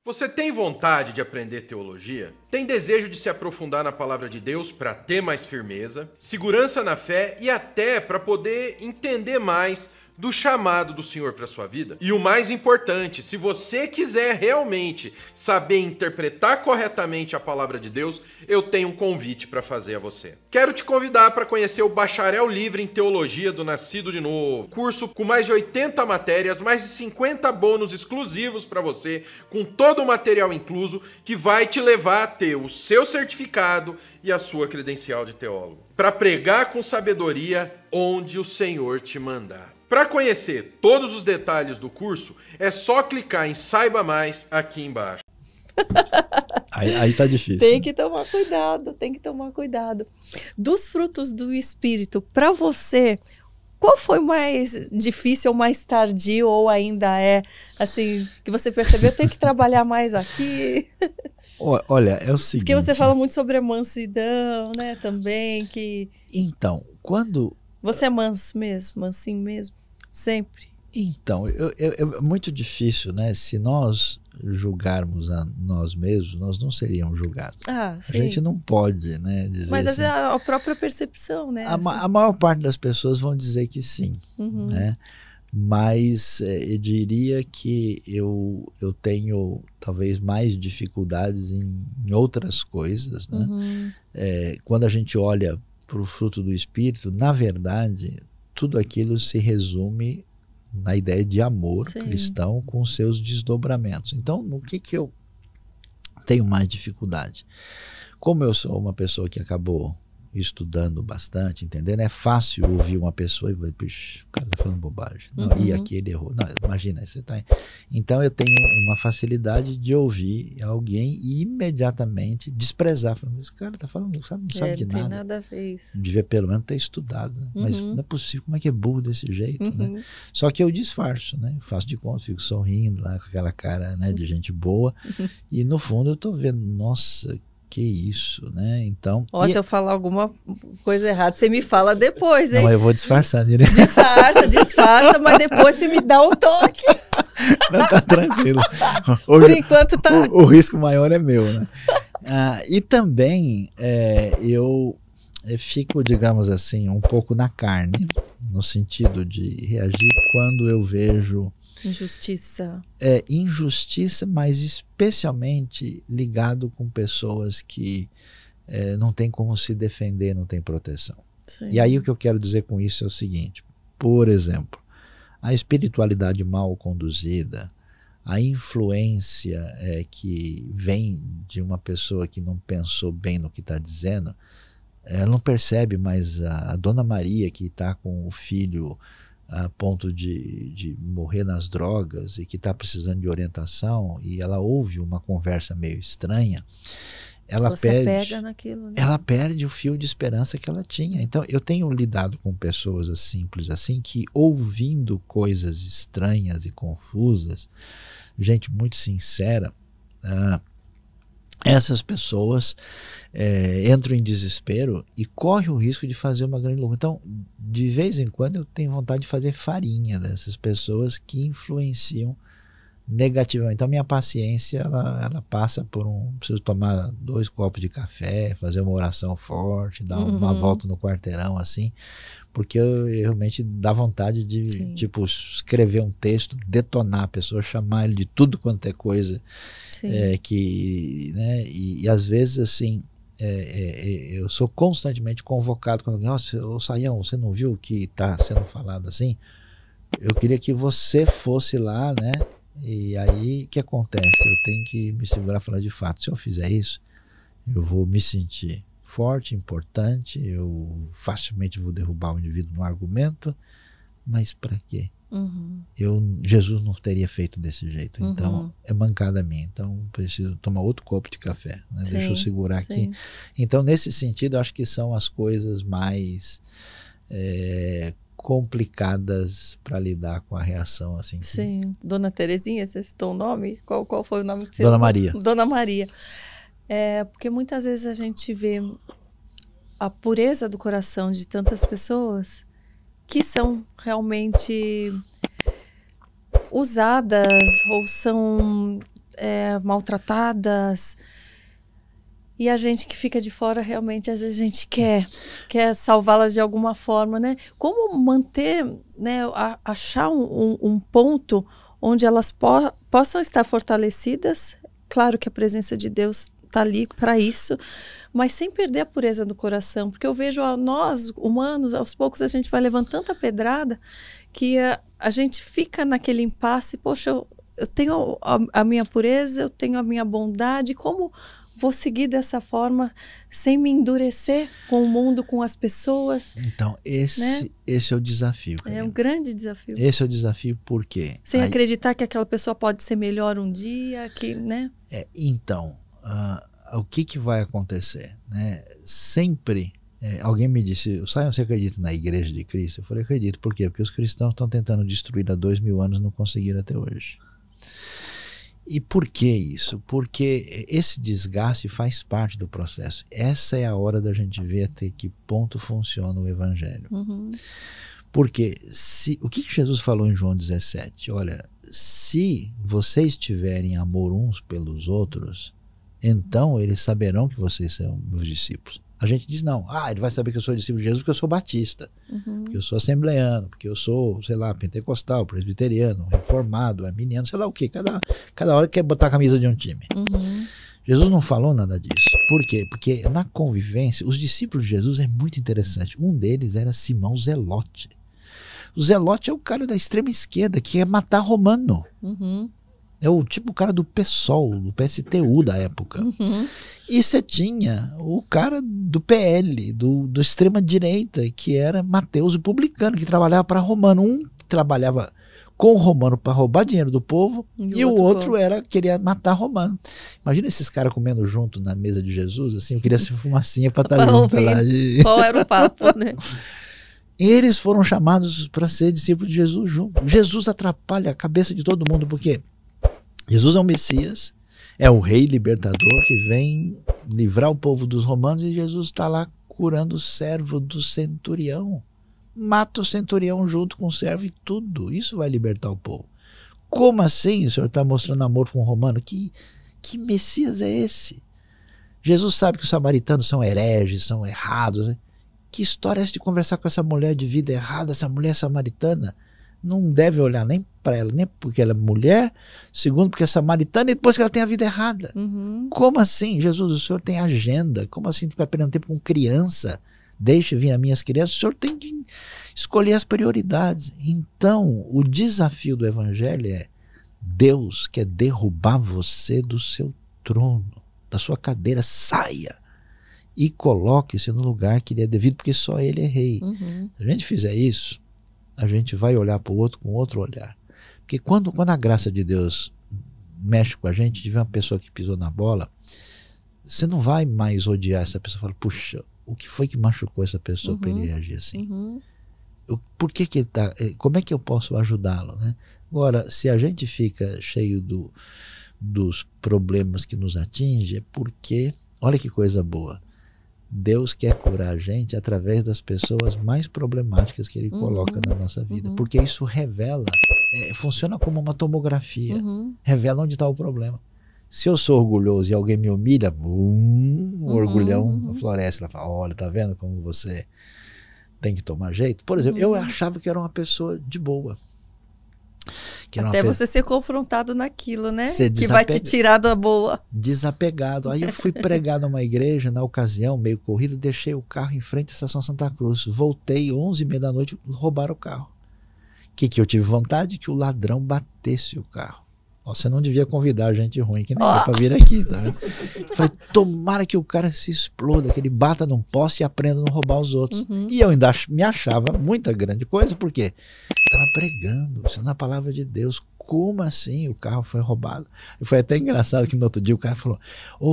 Você tem vontade de aprender teologia? Tem desejo de se aprofundar na palavra de Deus para ter mais firmeza, segurança na fé e até para poder entender mais do chamado do Senhor para sua vida? E o mais importante, se você quiser realmente saber interpretar corretamente a palavra de Deus, eu tenho um convite para fazer a você. Quero te convidar para conhecer o Bacharel Livre em Teologia do Nascido de Novo. Curso com mais de 80 matérias, mais de 50 bônus exclusivos para você, com todo o material incluso, que vai te levar a ter o seu certificado e a sua credencial de teólogo. Para pregar com sabedoria onde o Senhor te mandar. Para conhecer todos os detalhes do curso, é só clicar em Saiba Mais aqui embaixo. Aí tá difícil. Tem que tomar cuidado, tem que tomar cuidado. Dos frutos do Espírito, para você, qual foi mais difícil ou mais tardio, ou ainda é, assim, que você percebeu, tem que trabalhar mais aqui? Olha, é o seguinte... Porque você fala muito sobre a mansidão, né, também, que... Então, quando... Você é manso mesmo, mansinho mesmo, sempre? Então, é muito difícil, né? Se nós julgarmos a nós mesmos, nós não seríamos julgados. Ah, sim. A gente não pode, né, dizer Mas assim, é a própria percepção, né? A maior parte das pessoas vão dizer que sim, né? Mas eu diria que eu tenho talvez mais dificuldades em outras coisas, né? Quando a gente olha para o fruto do Espírito, na verdade, tudo aquilo se resume na ideia de amor cristão com seus desdobramentos. Então, no que eu tenho mais dificuldade? Como eu sou uma pessoa que acabou estudando bastante, entendendo? É fácil ouvir uma pessoa e falar, puxa, o cara tá falando bobagem. Não, e aqui ele errou. Não, imagina, você tá... Então eu tenho uma facilidade de ouvir alguém e imediatamente desprezar. Falando, esse cara tá falando, não sabe de nada. Não tem nada a ver isso. Devia pelo menos ter estudado, né? Mas não é possível, como é que é burro desse jeito, né? Só que eu disfarço, né? Eu faço de conta, fico sorrindo lá com aquela cara, né, de gente boa. E no fundo eu tô vendo, nossa, que isso, né? Então... Se eu falar alguma coisa errada, você me fala depois, hein? Não, eu vou disfarçar direito. Disfarça, mas depois você me dá um toque. Não, tá tranquilo. Por enquanto tá... O risco maior é meu, né? E também eu fico, digamos assim, um pouco na carne, no sentido de reagir quando eu vejo... Injustiça. Injustiça, mas especialmente ligado com pessoas que não tem como se defender, não tem proteção. Sim. E aí o que eu quero dizer com isso é o seguinte, por exemplo, a espiritualidade mal conduzida, a influência que vem de uma pessoa que não pensou bem no que está dizendo, ela não percebe, mas a Dona Maria que está com o filho a ponto de morrer nas drogas e que está precisando de orientação, e ela ouve uma conversa meio estranha, pega naquilo, né? Ela perde o fio de esperança que ela tinha. Então eu tenho lidado com pessoas simples assim, que ouvindo coisas estranhas e confusas, gente muito sincera, essas pessoas entram em desespero e correm o risco de fazer uma grande loucura. Então, de vez em quando, eu tenho vontade de fazer farinha dessas pessoas que influenciam negativamente. Então, minha paciência, ela passa por preciso tomar 2 copos de café, fazer uma oração forte, dar uma volta no quarteirão, assim, porque eu realmente dá vontade de, tipo, escrever um texto, detonar a pessoa, chamar ele de tudo quanto é coisa, que, né, e às vezes, assim, eu sou constantemente convocado quando alguém, ô Saião, você não viu o que está sendo falado assim? Eu queria que você fosse lá, né? E aí, o que acontece? Eu tenho que me segurar e falar de fato. Se eu fizer isso, eu vou me sentir forte, importante, eu facilmente vou derrubar o indivíduo no argumento, mas para quê? Jesus não teria feito desse jeito, então é mancada minha, então preciso tomar outro copo de café, né? Deixa eu segurar aqui. Então, nesse sentido, acho que são as coisas mais complicadas para lidar com a reação, assim. Sim. Dona Terezinha, você citou o nome? Qual foi o nome que você Dona citou? Maria. Dona Maria. Porque muitas vezes a gente vê a pureza do coração de tantas pessoas que são realmente usadas ou são maltratadas. E a gente que fica de fora, realmente, às vezes a gente quer salvá-las de alguma forma, né? Como manter, né, achar um ponto onde elas possam estar fortalecidas. Claro que a presença de Deus está ali para isso, mas sem perder a pureza do coração. Porque eu vejo nós, humanos, aos poucos a gente vai levando tanta pedrada que a gente fica naquele impasse. Poxa, eu tenho a minha pureza, eu tenho a minha bondade, como vou seguir dessa forma sem me endurecer com o mundo, com as pessoas? Então, esse é o desafio. É um grande desafio. Esse é o desafio por quê? Sem acreditar que aquela pessoa pode ser melhor um dia, né? Então, o que vai acontecer? Né? Sempre, alguém me disse, Simon, você acredita na Igreja de Cristo? Eu falei, acredito. Por quê? Porque os cristãos estão tentando destruir há 2000 anos e não conseguiram até hoje. E por que isso? Porque esse desgaste faz parte do processo. Essa é a hora da gente ver até que ponto funciona o Evangelho. Uhum. Porque o que Jesus falou em João 17? Olha, se vocês tiverem amor uns pelos outros, então eles saberão que vocês são meus discípulos. A gente diz não, ele vai saber que eu sou discípulo de Jesus porque eu sou batista, porque eu sou assembleano, porque eu sou, sei lá, pentecostal, presbiteriano, reformado, arminiano, sei lá o quê. Cada hora quer botar a camisa de um time. Uhum. Jesus não falou nada disso. Por quê? Porque na convivência, os discípulos de Jesus é muito interessante. Um deles era Simão Zelote. O Zelote é o cara da extrema esquerda que quer matar romano. Uhum. É o tipo cara do PSOL, do PSTU da época. Uhum. E você tinha o cara do PL, do extrema direita, que era Mateus, o publicano, que trabalhava para romano. Um trabalhava com o romano para roubar dinheiro do povo e o outro queria matar romano. Imagina esses caras comendo junto na mesa de Jesus, assim, eu queria ser fumacinha para estar junto lá. Qual era o papo, né? Eles foram chamados para ser discípulos de Jesus junto. Jesus atrapalha a cabeça de todo mundo, porque Jesus é o Messias, é o rei libertador que vem livrar o povo dos romanos, e Jesus está lá curando o servo do centurião. Mata o centurião junto com o servo e tudo. Isso vai libertar o povo. Como assim o senhor está mostrando amor para um romano? Que Messias é esse? Jesus sabe que os samaritanos são hereges, são errados. Né? Que história é essa de conversar com essa mulher de vida errada, essa mulher samaritana? Não deve olhar nem para ela, nem porque ela é mulher, segundo porque é samaritana, e depois que ela tem a vida errada. Uhum. Como assim? Jesus, o senhor tem agenda. Como assim ficar perdendo tempo com criança? Deixe vir as minhas crianças. O senhor tem que escolher as prioridades. Então, o desafio do Evangelho é: Deus quer derrubar você do seu trono, da sua cadeira. Saia e coloque-se no lugar que lhe é devido, porque só Ele é rei. Uhum. Se a gente fizer isso, a gente vai olhar para o outro com outro olhar. Porque quando a graça de Deus mexe com a gente, de ver uma pessoa que pisou na bola, você não vai mais odiar essa pessoa. Fala, puxa, o que foi que machucou essa pessoa para ele reagir assim? Uhum. Por que ele tá? Como é que eu posso ajudá-lo, né? Agora, se a gente fica cheio dos problemas que nos atingem, é porque, olha que coisa boa, Deus quer curar a gente através das pessoas mais problemáticas que Ele coloca na nossa vida. Porque isso revela, funciona como uma tomografia. Revela onde está o problema. Se eu sou orgulhoso e alguém me humilha, o orgulhão floresce. Ela fala, olha, tá vendo como você tem que tomar jeito? Por exemplo, eu achava que era uma pessoa de boa. Até você ser confrontado naquilo, né? Que vai te tirar da boa. Desapegado. Aí eu fui pregar numa igreja, na ocasião, meio corrido, deixei o carro em frente à Estação Santa Cruz. Voltei 11h30 da noite, roubaram o carro. O que eu tive vontade? Que o ladrão batesse o carro. Você não devia convidar gente ruim que nem eu para vir aqui, tá vendo? Falei, tomara que o cara se exploda, que ele bata num poste e aprenda a não roubar os outros. E eu ainda me achava muita grande coisa, porque estava pregando, ensinando a palavra de Deus. Como assim o carro foi roubado? E foi até engraçado que no outro dia o cara falou,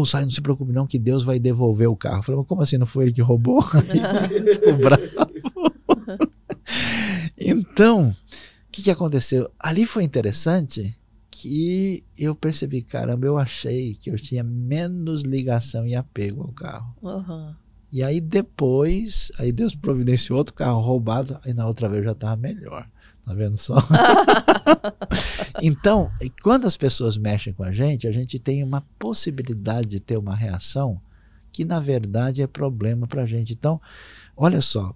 Sai, não se preocupe não, que Deus vai devolver o carro. Eu falei, mas como assim, não foi ele que roubou? Aí ficou bravo. Então, o que aconteceu? Ali foi interessante que eu percebi, caramba, eu achei que eu tinha menos ligação e apego ao carro. E aí depois, Deus providenciou outro carro roubado, aí na outra vez eu já estava melhor. Tá vendo só? Então, quando as pessoas mexem com a gente tem uma possibilidade de ter uma reação que, na verdade, é problema para a gente. Então, olha só,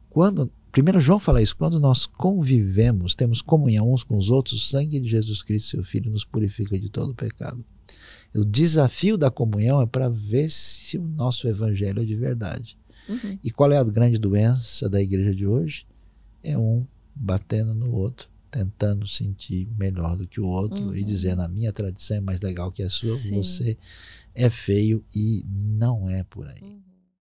primeiro João fala isso, quando nós convivemos, temos comunhão uns com os outros, o sangue de Jesus Cristo, seu Filho, nos purifica de todo pecado. O desafio da comunhão é para ver se o nosso evangelho é de verdade. Uhum. E qual é a grande doença da igreja de hoje? É um batendo no outro, tentando sentir melhor do que o outro e dizendo a minha tradição é mais legal que a sua, Sim. você é feio, e não é por aí.